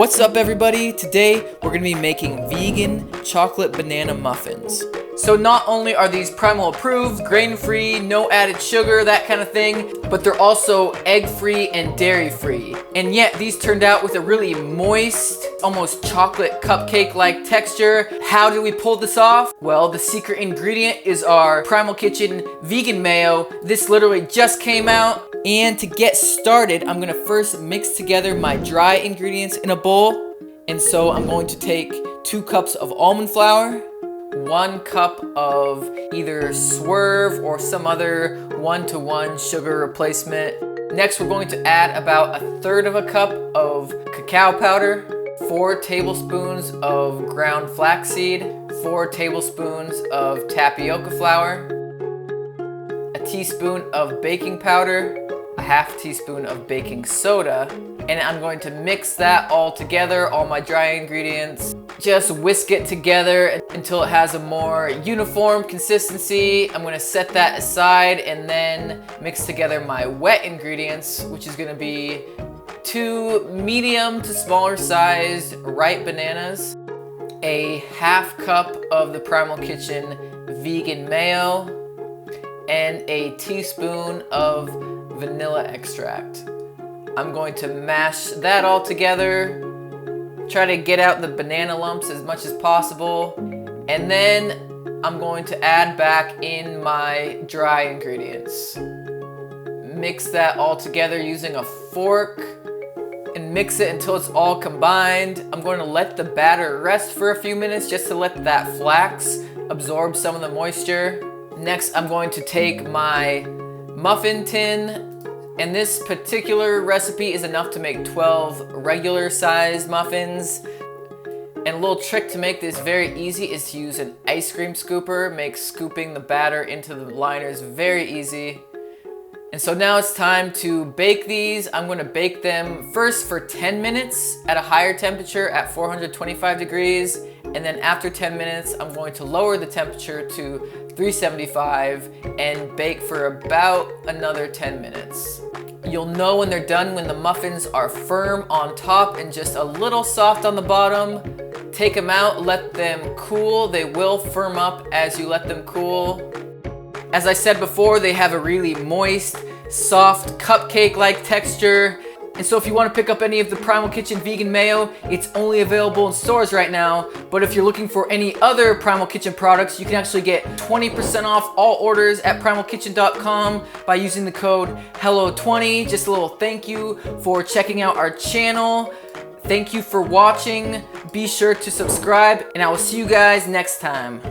What's up everybody? Today we're going to be making vegan chocolate banana muffins. So not only are these Primal approved, grain-free, no added sugar, that kind of thing, but they're also egg-free and dairy-free. And yet these turned out with a really moist, almost chocolate cupcake-like texture. How did we pull this off? Well, the secret ingredient is our Primal Kitchen vegan mayo. This literally just came out. And to get started, I'm gonna first mix together my dry ingredients in a bowl. And so I'm going to take 2 cups of almond flour, 1 cup of either Swerve or some other 1-to-1 sugar replacement. Next, we're going to add about 1/3 cup of cacao powder, 4 tablespoons of ground flaxseed, 4 tablespoons of tapioca flour, a teaspoon of baking powder, a 1/2 teaspoon of baking soda, and I'm going to mix that all together, all my dry ingredients. Just whisk it together until it has a more uniform consistency. I'm gonna set that aside and then mix together my wet ingredients, which is gonna be 2 medium to smaller sized ripe bananas, a 1/2 cup of the Primal Kitchen vegan mayo, and a teaspoon of vanilla extract. I'm going to mash that all together, try to get out the banana lumps as much as possible, and then I'm going to add back in my dry ingredients. Mix that all together using a fork and mix it until it's all combined. I'm going to let the batter rest for a few minutes just to let that flax absorb some of the moisture. Next, I'm going to take my muffin tin, and this particular recipe is enough to make 12 regular sized muffins. And a little trick to make this very easy is to use an ice cream scooper. Makes scooping the batter into the liners very easy. And so now it's time to bake these. I'm gonna bake them first for 10 minutes at a higher temperature at 425 degrees. And then after 10 minutes, I'm going to lower the temperature to 375 and bake for about another 10 minutes. You'll know when they're done when the muffins are firm on top and just a little soft on the bottom. Take them out, let them cool. They will firm up as you let them cool. As I said before, they have a really moist, soft, cupcake-like texture. And so if you want to pick up any of the Primal Kitchen vegan mayo, it's only available in stores right now. But if you're looking for any other Primal Kitchen products, you can actually get 20% off all orders at primalkitchen.com by using the code HELLO20. Just a little thank you for checking out our channel. Thank you for watching. Be sure to subscribe, and I will see you guys next time.